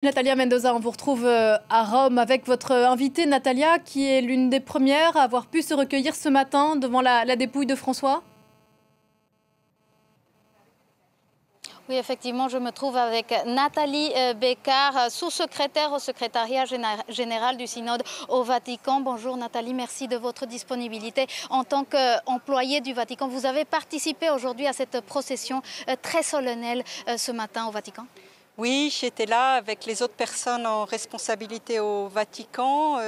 Natalia Mendoza, on vous retrouve à Rome avec votre invitée Natalia, qui est l'une des premières à avoir pu se recueillir ce matin devant la dépouille de François. Oui, effectivement, je me trouve avec Nathalie Bécard, sous-secrétaire au secrétariat général du Synode au Vatican. Bonjour Nathalie, merci de votre disponibilité. En tant qu'employée du Vatican, vous avez participé aujourd'hui à cette procession très solennelle ce matin au Vatican. Oui, j'étais là avec les autres personnes en responsabilité au Vatican,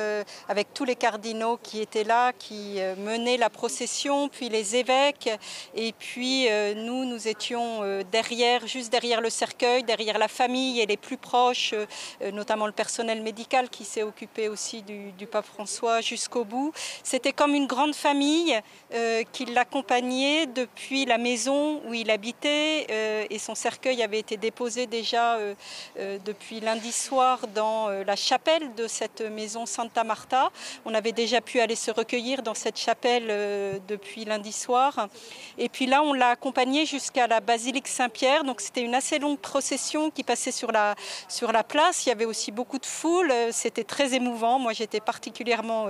avec tous les cardinaux qui étaient là, qui menaient la procession, puis les évêques. Et puis nous étions derrière, juste derrière le cercueil, derrière la famille et les plus proches, notamment le personnel médical qui s'est occupé aussi du pape François jusqu'au bout. C'était comme une grande famille qui l'accompagnait depuis la maison où il habitait et son cercueil avait été déposé déjà depuis lundi soir dans la chapelle de cette maison Santa Marta. On avait déjà pu aller se recueillir dans cette chapelle depuis lundi soir. Et puis là, on l'a accompagné jusqu'à la basilique Saint-Pierre. Donc c'était une assez longue procession qui passait sur la place. Il y avait aussi beaucoup de foule. C'était très émouvant. Moi, j'étais particulièrement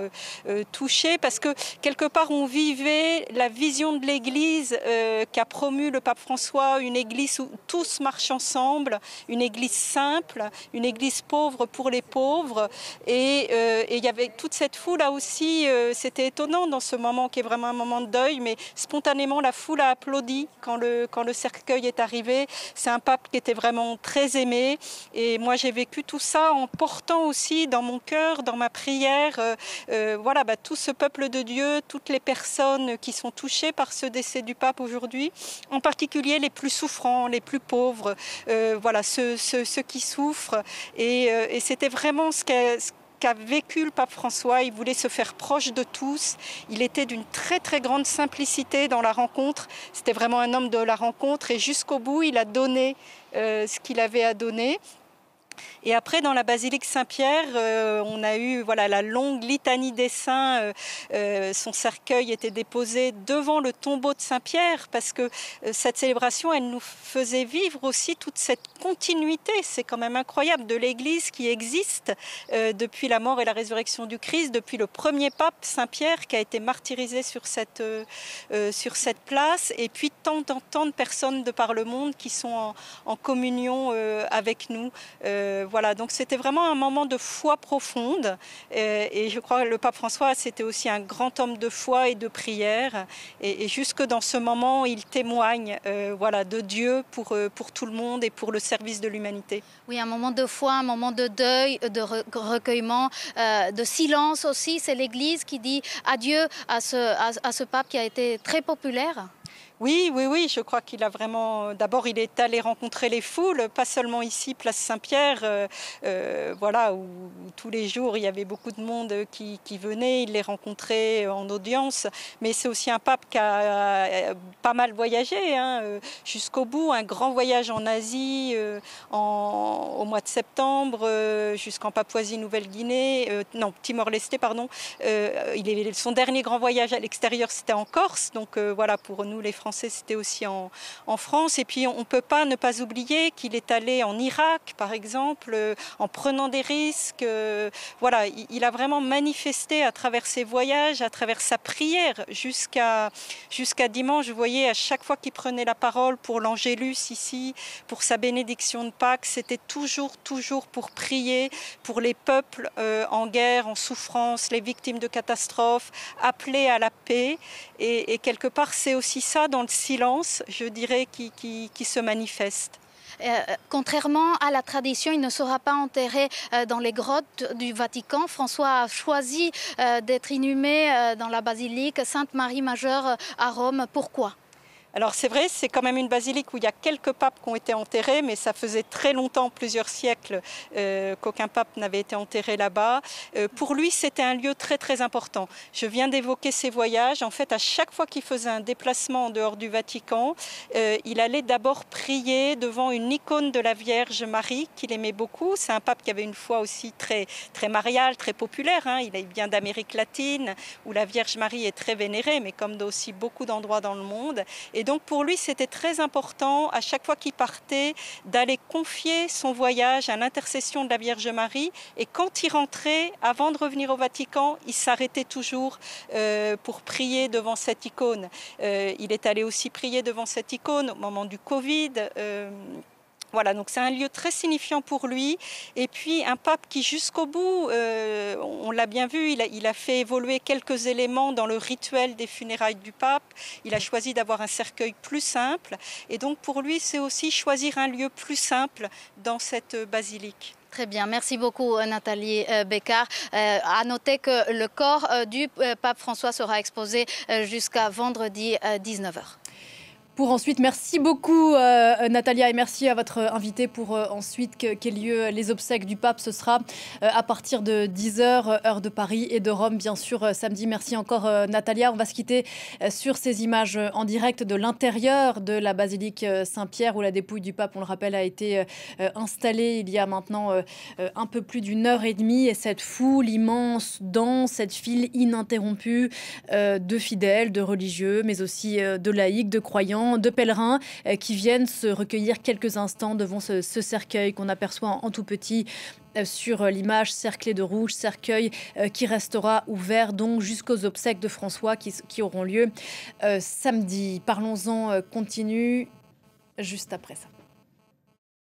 touchée parce que quelque part, on vivait la vision de l'Église qu'a promue le pape François, une Église où tous marchent ensemble, une église simple, une église pauvre pour les pauvres. Et il y avait toute cette foule là aussi, c'était étonnant dans ce moment qui est vraiment un moment de deuil, mais spontanément la foule a applaudi quand le cercueil est arrivé. C'est un pape qui était vraiment très aimé. Et moi j'ai vécu tout ça en portant aussi dans mon cœur, dans ma prière, voilà, tout ce peuple de Dieu, toutes les personnes qui sont touchées par ce décès du pape aujourd'hui, en particulier les plus souffrants, les plus pauvres, voilà, ceux qui souffrent. Et c'était vraiment ce qu'a vécu le pape François. Il voulait se faire proche de tous. Il était d'une très très grande simplicité dans la rencontre. C'était vraiment un homme de la rencontre et jusqu'au bout, il a donné ce qu'il avait à donner. Et après, dans la basilique Saint-Pierre, on a eu la longue litanie des saints. Son cercueil était déposé devant le tombeau de Saint-Pierre parce que cette célébration, elle nous faisait vivre aussi toute cette continuité. C'est quand même incroyable de l'Église qui existe depuis la mort et la résurrection du Christ, depuis le premier pape Saint-Pierre qui a été martyrisé sur cette place, et puis tant de personnes de par le monde qui sont en communion avec nous. Voilà, donc c'était vraiment un moment de foi profonde et je crois que le pape François c'était aussi un grand homme de foi et de prière et jusque dans ce moment il témoigne voilà, de Dieu pour tout le monde et pour le service de l'humanité. Oui, un moment de foi, un moment de deuil, de recueillement, de silence aussi. C'est l'Église qui dit adieu à ce pape qui a été très populaire. Oui, je crois qu'il a vraiment... D'abord, il est allé rencontrer les foules, pas seulement ici, place Saint-Pierre, voilà, où tous les jours, il y avait beaucoup de monde qui venait, il les rencontrait en audience, mais c'est aussi un pape qui a pas mal voyagé, hein, jusqu'au bout, un grand voyage en Asie au mois de septembre, jusqu'en Papouasie-Nouvelle-Guinée, non, Timor-Leste, pardon. Son dernier grand voyage à l'extérieur, c'était en Corse, donc voilà, pour nous, les Français, c'était aussi en France. Et puis on ne peut pas ne pas oublier qu'il est allé en Irak, par exemple, en prenant des risques. Voilà, il a vraiment manifesté à travers ses voyages, à travers sa prière, jusqu'à dimanche. Vous voyez, à chaque fois qu'il prenait la parole pour l'Angélus ici, pour sa bénédiction de Pâques, c'était toujours pour prier pour les peuples en guerre, en souffrance, les victimes de catastrophes, appeler à la paix. Et quelque part, c'est aussi ça, dans le silence, je dirais, qui se manifeste. Contrairement à la tradition, il ne sera pas enterré dans les grottes du Vatican. François a choisi d'être inhumé dans la basilique Sainte-Marie-Majeure à Rome. Pourquoi ? Alors c'est vrai, c'est quand même une basilique où il y a quelques papes qui ont été enterrés, mais ça faisait très longtemps, plusieurs siècles, qu'aucun pape n'avait été enterré là-bas. Pour lui, c'était un lieu très très important. Je viens d'évoquer ses voyages. En fait, à chaque fois qu'il faisait un déplacement en dehors du Vatican, il allait d'abord prier devant une icône de la Vierge Marie qu'il aimait beaucoup. C'est un pape qui avait une foi aussi très, très mariale, très populaire, hein. Il vient d'Amérique latine, où la Vierge Marie est très vénérée, mais comme dans aussi beaucoup d'endroits dans le monde. Et Et donc pour lui, c'était très important, à chaque fois qu'il partait, d'aller confier son voyage à l'intercession de la Vierge Marie. Et quand il rentrait, avant de revenir au Vatican, il s'arrêtait toujours pour prier devant cette icône. Il est allé aussi prier devant cette icône au moment du Covid. Voilà, donc c'est un lieu très signifiant pour lui. Et puis un pape qui jusqu'au bout, on l'a bien vu, il a fait évoluer quelques éléments dans le rituel des funérailles du pape. Il a choisi d'avoir un cercueil plus simple. Et donc pour lui, c'est aussi choisir un lieu plus simple dans cette basilique. Très bien, merci beaucoup Nathalie Bécard. À noter que le corps du pape François sera exposé jusqu'à vendredi 19h. Pour ensuite, merci beaucoup Natalia et merci à votre invité pour ensuite qu'aient lieu les obsèques du pape. Ce sera à partir de 10h, heure de Paris et de Rome, bien sûr, samedi. Merci encore Natalia. On va se quitter sur ces images en direct de l'intérieur de la basilique Saint-Pierre où la dépouille du pape, on le rappelle, a été installée il y a maintenant un peu plus d'une heure et demie. Et cette foule immense dans cette file ininterrompue de fidèles, de religieux, mais aussi de laïcs, de croyants, de pèlerins qui viennent se recueillir quelques instants devant ce cercueil qu'on aperçoit en tout petit sur l'image, cerclé de rouge, cercueil qui restera ouvert donc jusqu'aux obsèques de François qui auront lieu samedi. Parlons-en continue juste après ça.